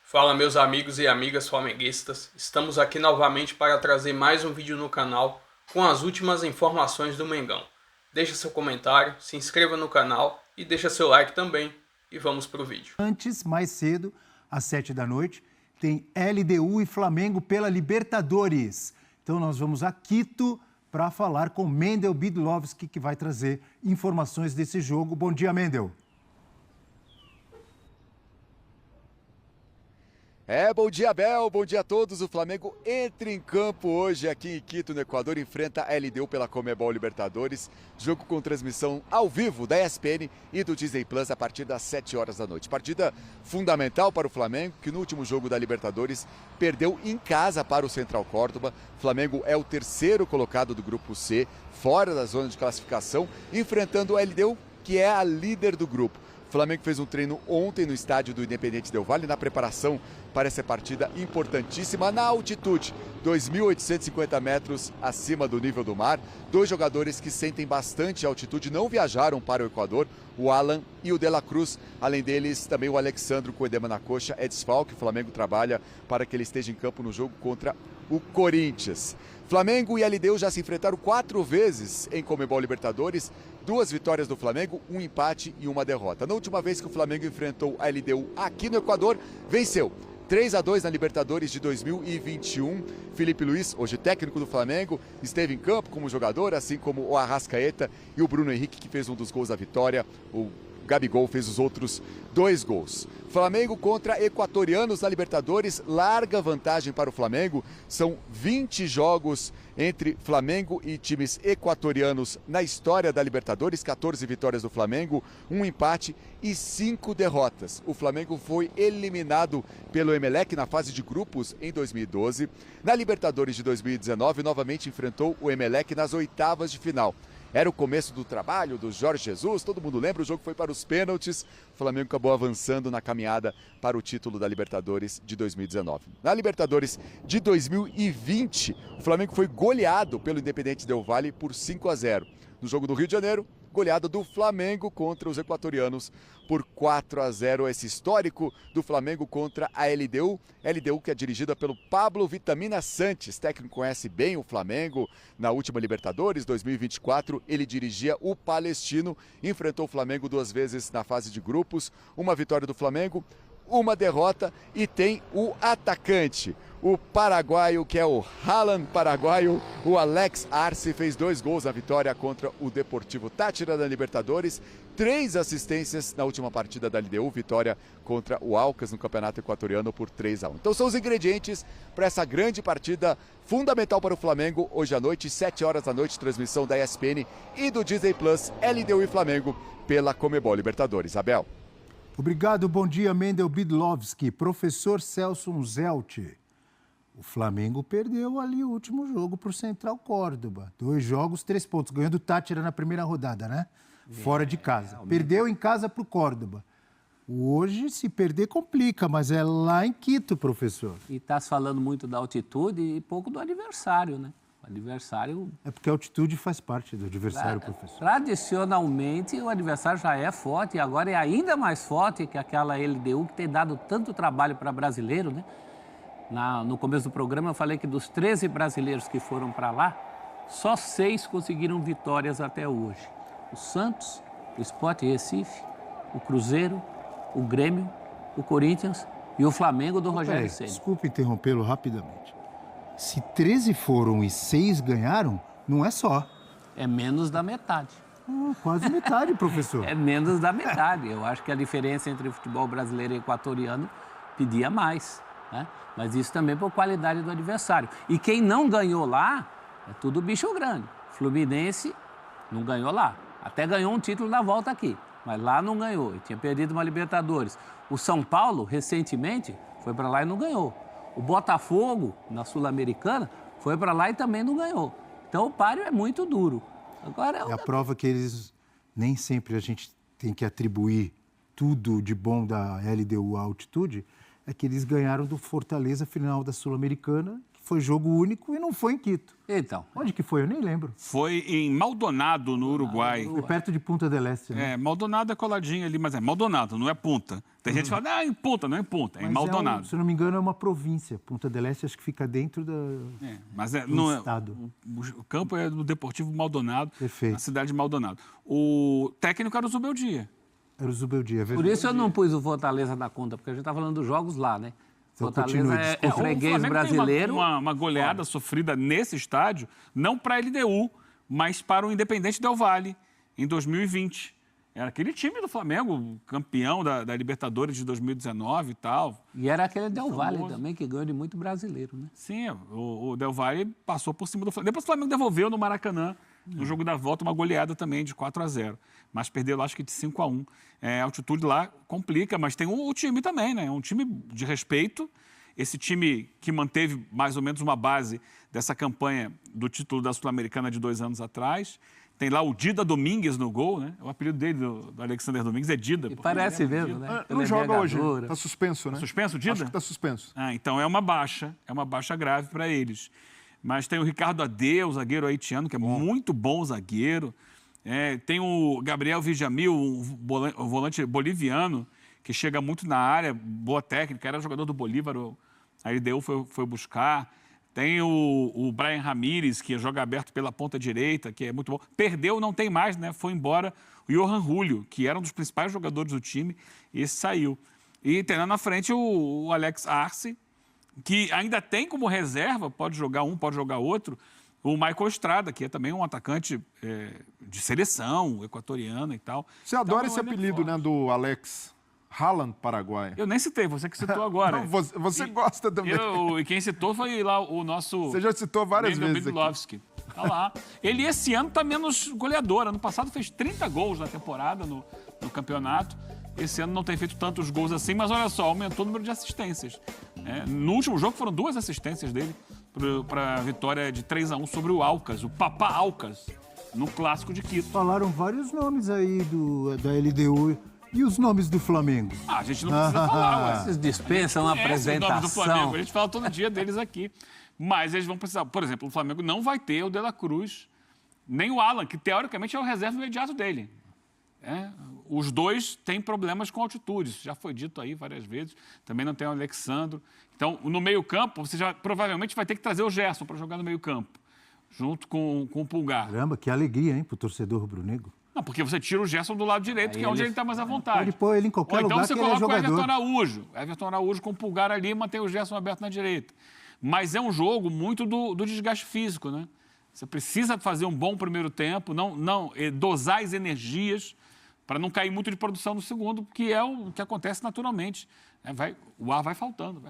Fala meus amigos e amigas flamenguistas, estamos aqui novamente para trazer mais um vídeo no canal com as últimas informações do Mengão. Deixa seu comentário, se inscreva no canal e deixa seu like também e vamos pro vídeo. Antes, mais cedo, às 7 da noite, tem LDU e Flamengo pela Libertadores. Então nós vamos a Quito para falar com Mendel Bidlovski, que vai trazer informações desse jogo. Bom dia, Mendel. Bom dia, Abel, bom dia a todos. O Flamengo entra em campo hoje aqui em Quito, no Equador, enfrenta a LDU pela Conmebol Libertadores. Jogo com transmissão ao vivo da ESPN e do Disney Plus a partir das 7 horas da noite. Partida fundamental para o Flamengo, que no último jogo da Libertadores perdeu em casa para o Central Córdoba. O Flamengo é o terceiro colocado do Grupo C, fora da zona de classificação, enfrentando a LDU, que é a líder do grupo. O Flamengo fez um treino ontem no estádio do Independente Del Valle, na preparação para essa partida importantíssima na altitude, 2.850 metros acima do nível do mar. Dois jogadores que sentem bastante altitude não viajaram para o Equador, o Alan e o De La Cruz. Além deles, também o Alexandro com edema na coxa é desfalque. O Flamengo trabalha para que ele esteja em campo no jogo contra o Corinthians. Flamengo e LDU já se enfrentaram 4 vezes em Conmebol Libertadores, 2 vitórias do Flamengo, 1 empate e 1 derrota. Na última vez que o Flamengo enfrentou a LDU aqui no Equador, venceu 3-2 na Libertadores de 2021. Felipe Luiz, hoje técnico do Flamengo, esteve em campo como jogador, assim como o Arrascaeta e o Bruno Henrique, que fez um dos gols da vitória. O Gabigol fez os outros 2 gols. Flamengo contra equatorianos na Libertadores, larga vantagem para o Flamengo. São 20 jogos entre Flamengo e times equatorianos na história da Libertadores, 14 vitórias do Flamengo, 1 empate e 5 derrotas. O Flamengo foi eliminado pelo Emelec na fase de grupos em 2012. Na Libertadores de 2019, novamente enfrentou o Emelec nas oitavas de final. Era o começo do trabalho do Jorge Jesus, todo mundo lembra, o jogo foi para os pênaltis. O Flamengo acabou avançando na caminhada para o título da Libertadores de 2019. Na Libertadores de 2020, o Flamengo foi goleado pelo Independente Del Valle por 5-0. No jogo do Rio de Janeiro, goleada do Flamengo contra os equatorianos por 4-0. Esse histórico do Flamengo contra a LDU. LDU que é dirigida pelo Pablo Vitamina Santos, técnico conhece bem o Flamengo. Na última Libertadores, 2024, ele dirigia o Palestino, enfrentou o Flamengo 2 vezes na fase de grupos, 1 vitória do Flamengo, 1 derrota e tem o atacante, o paraguaio, que é o Haaland paraguaio, o Alex Arce, fez 2 gols na vitória contra o Deportivo Táchira da Libertadores, 3 assistências na última partida da LDU, vitória contra o Alcas no Campeonato Equatoriano por 3-1. Então são os ingredientes para essa grande partida fundamental para o Flamengo, hoje à noite, 7 horas da noite, transmissão da ESPN e do Disney Plus, LDU e Flamengo pela Conmebol Libertadores. Abel. Obrigado, bom dia, Mendel Bidlovski. Professor Celso Unzelt. O Flamengo perdeu ali o último jogo para o Central Córdoba. 2 jogos, 3 pontos. Ganhou do Táchira na primeira rodada, né? Fora de casa. Perdeu em casa para o Córdoba. Hoje, se perder, complica, mas é lá em Quito, professor. E está se falando muito da altitude e pouco do adversário, né? O adversário... É porque a altitude faz parte do adversário, professor. Tradicionalmente, o adversário já é forte e agora é ainda mais forte que aquela LDU que tem dado tanto trabalho para brasileiro, né? No começo do programa eu falei que dos 13 brasileiros que foram para lá, só 6 conseguiram vitórias até hoje. O Santos, o Sport Recife, o Cruzeiro, o Grêmio, o Corinthians e o Flamengo do Rogério Ceni. Desculpe interrompê-lo rapidamente. Se 13 foram e 6 ganharam, não é só. É menos da metade. Quase metade, professor. É menos da metade. Eu acho que a diferença entre o futebol brasileiro e equatoriano pedia mais, né? Mas isso também por qualidade do adversário. E quem não ganhou lá é tudo bicho grande. Fluminense não ganhou lá. Até ganhou um título na volta aqui, mas lá não ganhou. E tinha perdido uma Libertadores. O São Paulo, recentemente, foi para lá e não ganhou. O Botafogo, na Sul-Americana, foi para lá e também não ganhou. Então o páreo é muito duro. Agora é a prova que eles nem sempre a gente tem que atribuir tudo de bom da LDU à altitude, é que eles ganharam do Fortaleza final da Sul-Americana, que foi jogo único e não foi em Quito. Então, Onde que foi? Eu nem lembro. Foi em Maldonado, no Uruguai. Foi perto de Punta del Este, né? Maldonado é coladinho ali, mas é Maldonado, não é Punta. Tem gente que fala, em Punta, não é em Punta, é em Maldonado. Se eu não me engano, é uma província. Punta del Este acho que fica dentro do estado. O campo é do Deportivo Maldonado, Perfeito. na cidade de Maldonado. O técnico era o Zubeldia. Era o Zubeldia, é por verdade. isso eu não pus o Fortaleza na conta, porque a gente está falando dos jogos lá, né? Então, Fortaleza continue, é desculpa. freguês O Flamengo brasileiro. tem uma goleada sofrida nesse estádio, não para a LDU, mas para o Independente Del Valle, em 2020. Era aquele time do Flamengo, campeão da Libertadores de 2019 e tal. E era aquele Del Valle Famoso. também, que ganhou de muito brasileiro, né? Sim, o Del Valle passou por cima do Flamengo. Depois o Flamengo devolveu no Maracanã, no jogo da volta, uma goleada também de 4-0. Mas perdeu lá, acho que de 5-1. A altitude lá complica, mas tem o time também, né? É um time de respeito. Esse time que manteve mais ou menos uma base dessa campanha do título da Sul-Americana de 2 anos atrás. Tem lá o Dida Domingues no gol, né? O apelido dele, do Alexander Domingues, é Dida. E parece mesmo, né? Pela Não joga hoje, envergadura. está suspenso, né? Suspenso, Dida? Acho que está suspenso. Então é uma baixa grave para eles. Mas tem o Ricardo Adeus, zagueiro haitiano, que é muito bom zagueiro. Tem o Gabriel Villamil, o volante boliviano, que chega muito na área, boa técnica, era jogador do Bolívar, a LDU foi buscar. Tem o Brian Ramírez, que joga aberto pela ponta direita, que é muito bom. Perdeu, não tem mais, né? Foi embora. O Johan Julio, que era um dos principais jogadores do time, esse saiu. E tem lá na frente o Alex Arce, que ainda tem como reserva, pode jogar um, pode jogar outro, o Michael Estrada, que é também um atacante de seleção, equatoriana e tal. Você adora Então, esse ele é apelido, forte. né, do Alex Haaland, Paraguai. Eu nem citei, você que citou agora. Não, você gosta também. E quem citou foi lá o nosso... Você já citou várias Mendel vezes aqui. Bidlovski. Tá lá. Ele esse ano tá menos goleador. Ano passado fez 30 gols na temporada no campeonato. Esse ano não tem feito tantos gols assim, mas olha só, aumentou o número de assistências. No último jogo foram 2 assistências dele para a vitória de 3-1 sobre o Alcas, o Papá Alcas, no Clássico de Quito. Falaram vários nomes aí da LDU. E os nomes do Flamengo? A gente não precisa falar, ué. Vocês dispensam a Conhece o nome do Flamengo, apresentação. a gente fala todo dia deles aqui. Mas eles vão precisar. Por exemplo, o Flamengo não vai ter o De La Cruz, nem o Alan, que teoricamente é o reserva imediato dele. Os dois têm problemas com altitude, isso já foi dito aí várias vezes. Também não tem o Alexandro. Então, no meio-campo, você já provavelmente vai ter que trazer o Gerson para jogar no meio-campo, junto com o Pulgar. Caramba, que alegria, hein, pro torcedor rubro-negro. Não, porque você tira o Gerson do lado direito, Aí que é onde ele- ele está mais à vontade. Pode pôr ele em qualquer Ou então lugar você que ele é coloca o jogador. Everton Araújo. Everton Araújo com o Pulgar ali e mantém o Gerson aberto na direita. Mas é um jogo muito do desgaste físico, né? Você precisa fazer um bom primeiro tempo, dosar as energias para não cair muito de produção no segundo, que é o que acontece naturalmente. O ar vai faltando.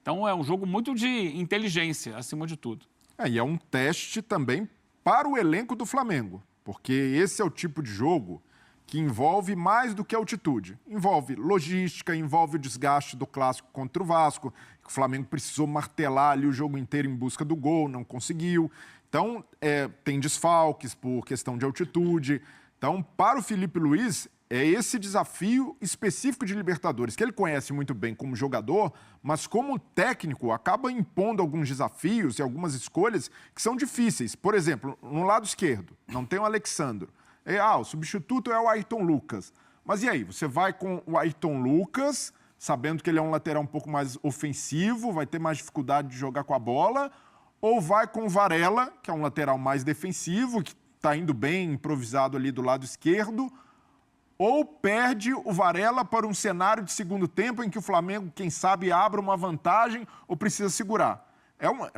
Então é um jogo muito de inteligência, acima de tudo. E é um teste também para o elenco do Flamengo, porque esse é o tipo de jogo que envolve mais do que altitude. Envolve logística, envolve o desgaste do clássico contra o Vasco, que o Flamengo precisou martelar ali o jogo inteiro em busca do gol, não conseguiu. Então, tem desfalques por questão de altitude. Então, para o Felipe Luiz, é esse desafio específico de Libertadores, que ele conhece muito bem como jogador, mas como técnico acaba impondo alguns desafios e algumas escolhas que são difíceis. Por exemplo, no lado esquerdo, não tem o Alexandro. O substituto é o Ayrton Lucas. Mas e aí? Você vai com o Ayrton Lucas, sabendo que ele é um lateral um pouco mais ofensivo, vai ter mais dificuldade de jogar com a bola, ou vai com o Varela, que é um lateral mais defensivo, que está indo bem improvisado ali do lado esquerdo, ou perde o Varela para um cenário de segundo tempo em que o Flamengo, quem sabe, abra uma vantagem ou precisa segurar.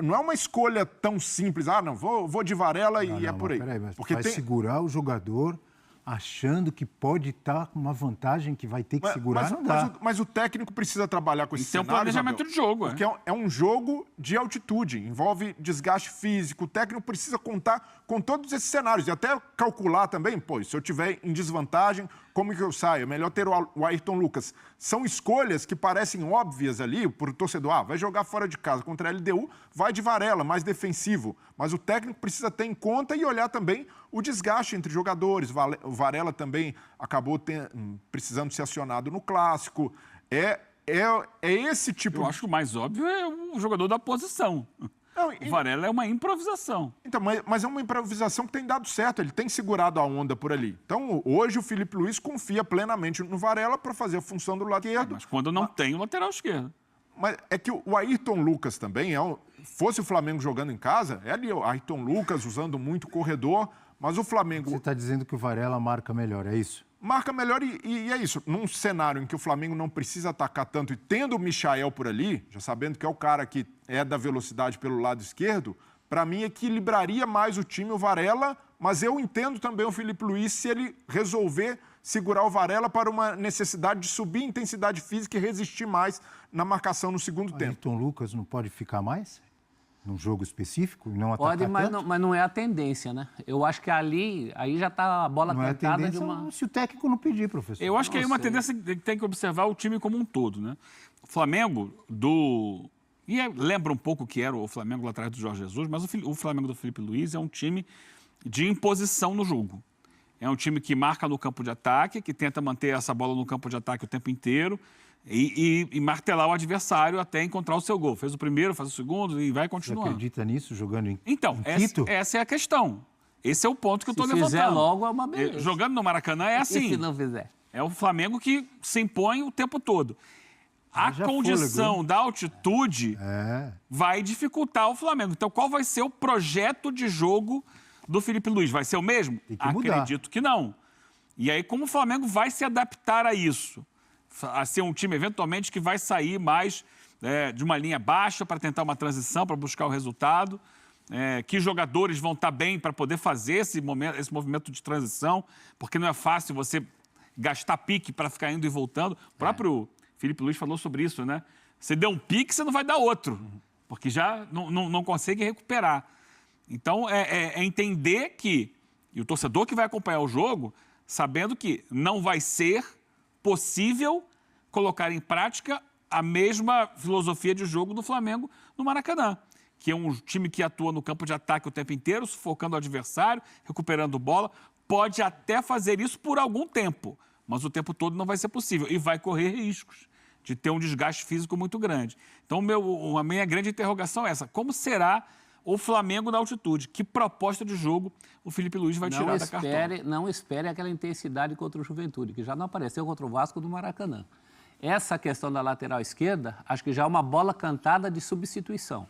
Não é uma escolha tão simples. Vou de Varela e é por aí. Peraí, mas Porque vai segurar o jogador achando que pode estar com uma vantagem que vai ter que segurar, não dá. Mas o técnico precisa trabalhar com esse Isso é um cenário, planejamento Isabel, de jogo. Porque é um jogo de altitude, envolve desgaste físico. O técnico precisa contar com todos esses cenários e até calcular também, se eu tiver em desvantagem, como que eu saio? É melhor ter o Ayrton Lucas. São escolhas que parecem óbvias ali para o torcedor. Vai jogar fora de casa contra a LDU, vai de Varela, mais defensivo. Mas o técnico precisa ter em conta e olhar também o desgaste entre jogadores. O Varela também acabou precisando ser acionado no Clássico. É é esse tipo... Eu acho que o mais óbvio é o jogador da posição. Não, O Varela é uma improvisação. Então, mas é uma improvisação que tem dado certo, ele tem segurado a onda por ali. Então, hoje o Filipe Luís confia plenamente no Varela para fazer a função do lado esquerdo. Mas quando não tem o lateral esquerdo. Mas é que o Ayrton Lucas também, fosse o Flamengo jogando em casa, é ali o Ayrton Lucas usando muito corredor, mas o Flamengo... Você está dizendo que o Varela marca melhor, é isso? Marca melhor e é isso. Num cenário em que o Flamengo não precisa atacar tanto e tendo o Michael por ali, já sabendo que é o cara que é da velocidade pelo lado esquerdo, para mim equilibraria mais o time o Varela, mas eu entendo também o Filipe Luís se ele resolver segurar o Varela para uma necessidade de subir a intensidade física e resistir mais na marcação no segundo tempo. Ayrton Lucas não pode ficar mais? Num jogo específico e não atacar Pode, mas tanto? não é a tendência, né? Eu acho que aí já está a bola Não é a cantada tendência de uma... se o técnico não pedir, professor. Eu acho que aí uma tendência que tem que observar o time como um todo, né? O Flamengo lembra um pouco que era o Flamengo lá atrás do Jorge Jesus, mas o Flamengo do Filipe Luís é um time de imposição no jogo. É um time que marca no campo de ataque, que tenta manter essa bola no campo de ataque o tempo inteiro e martelar o adversário até encontrar o seu gol. Fez o primeiro, faz o segundo e vai continuando. Você acredita nisso, jogando em Então, Quito? essa é a questão. Esse é o ponto que eu estou levantando. Se fizer logo, é uma beleza. Jogando no Maracanã é assim. E se não fizer? É o Flamengo que se impõe o tempo todo. A Haja condição fôlego, da altitude vai dificultar o Flamengo. Então, qual vai ser o projeto de jogo do Filipe Luís? Vai ser o mesmo? Tem que mudar. Acredito que não. E aí, como o Flamengo vai se adaptar a isso? A ser um time, eventualmente, que vai sair mais de uma linha baixa para tentar uma transição, para buscar o resultado. Que jogadores vão estar bem para poder fazer esse movimento de transição, porque não é fácil você gastar pique para ficar indo e voltando. O próprio Filipe Luís falou sobre isso, né? Você deu um pique, você não vai dar outro, porque já não consegue recuperar. Então, é entender que, e o torcedor que vai acompanhar o jogo, sabendo que não vai ser possível colocar em prática a mesma filosofia de jogo do Flamengo no Maracanã, que é um time que atua no campo de ataque o tempo inteiro, sufocando o adversário, recuperando bola. Pode até fazer isso por algum tempo, mas o tempo todo não vai ser possível e vai correr riscos de ter um desgaste físico muito grande. Então, a minha grande interrogação é essa: como será o Flamengo na altitude? Que proposta de jogo o Filipe Luís vai tirar da cartola? Não espere aquela intensidade contra o Juventude, que já não apareceu contra o Vasco do Maracanã. Essa questão da lateral esquerda, acho que já é uma bola cantada de substituição.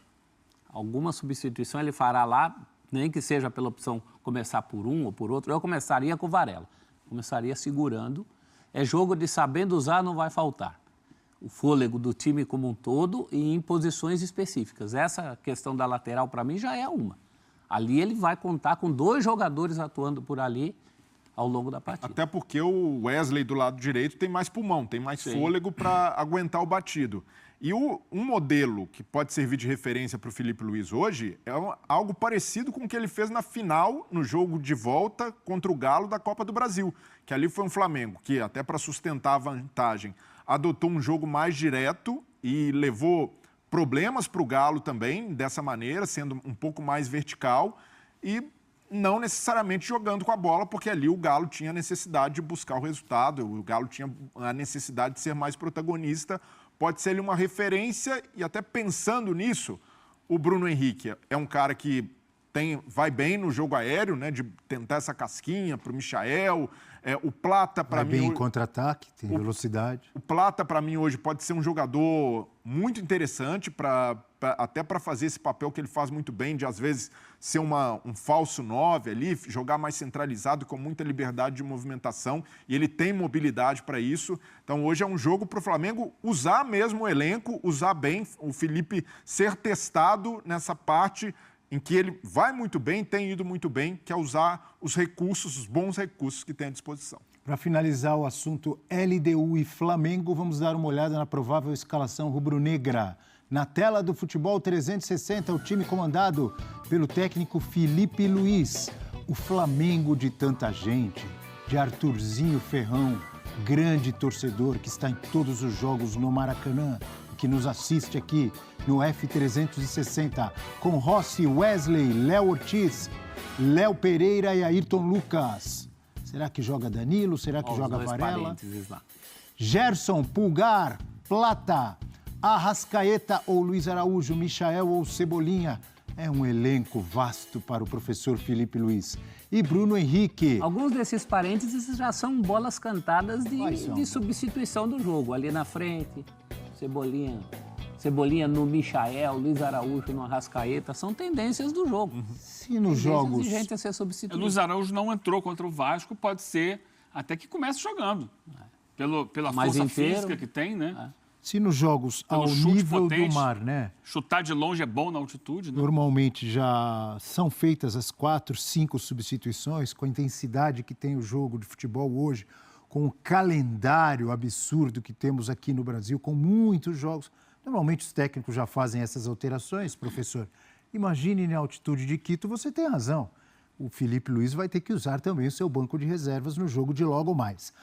Alguma substituição ele fará lá, nem que seja pela opção começar por um ou por outro. Eu começaria com o Varela. Começaria segurando. É jogo de sabendo usar, não vai faltar. O fôlego do time como um todo e em posições específicas. Essa questão da lateral, para mim, já é uma. Ali ele vai contar com 2 jogadores atuando por ali ao longo da partida. Até porque o Wesley do lado direito tem mais pulmão, tem mais fôlego para aguentar o batido. E um modelo que pode servir de referência para o Filipe Luís hoje é algo parecido com o que ele fez na final, no jogo de volta contra o Galo da Copa do Brasil, que ali foi um Flamengo que, até para sustentar a vantagem, adotou um jogo mais direto e levou problemas para o Galo também, dessa maneira, sendo um pouco mais vertical e não necessariamente jogando com a bola, porque ali o Galo tinha a necessidade de buscar o resultado, o Galo tinha a necessidade de ser mais protagonista. Pode ser ele uma referência e até pensando nisso, o Bruno Henrique é um cara que vai bem no jogo aéreo, né, de tentar essa casquinha para o Michael. O Plata, para mim... Vai bem em contra-ataque, tem velocidade. O Plata, para mim, hoje pode ser um jogador muito interessante até para fazer esse papel que ele faz muito bem, de às vezes ser um falso 9 ali, jogar mais centralizado, com muita liberdade de movimentação, e ele tem mobilidade para isso. Então, hoje é um jogo para o Flamengo usar mesmo o elenco, usar bem, o Felipe ser testado nessa parte em que ele vai muito bem, tem ido muito bem, que é usar os recursos, os bons recursos que tem à disposição. Para finalizar o assunto LDU e Flamengo, vamos dar uma olhada na provável escalação rubro-negra. Na tela do Futebol 360, o time comandado pelo técnico Filipe Luís. O Flamengo de tanta gente, de Arthurzinho Ferrão, grande torcedor que está em todos os jogos no Maracanã, que nos assiste aqui no F360, com Rossi, Wesley, Léo Ortiz, Léo Pereira e Ayrton Lucas. Será que joga Danilo? Será que joga Varela? Gerson, Pulgar, Plata, Arrascaeta ou Luiz Araújo, Michael ou Cebolinha. É um elenco vasto para o professor Felipe Luiz. E Bruno Henrique. Alguns desses parênteses já são bolas cantadas Quais são? de substituição do jogo. Ali na frente, Cebolinha no Michael, Luiz Araújo no Arrascaeta. São tendências do jogo. Se nos jogos... de gente a ser substituído. Luiz Araújo não entrou contra o Vasco, pode ser até que comece jogando. Pela Mais força inteiro. física que tem, né? Se nos jogos Pelo ao chute nível potente. do mar, né? Chutar de longe é bom na altitude, né? Normalmente já são feitas as 4, 5 substituições, com a intensidade que tem o jogo de futebol hoje, com o calendário absurdo que temos aqui no Brasil, com muitos jogos. Normalmente os técnicos já fazem essas alterações, professor. Imagine na altitude de Quito, você tem razão. O Felipe Luiz vai ter que usar também o seu banco de reservas no jogo de logo mais.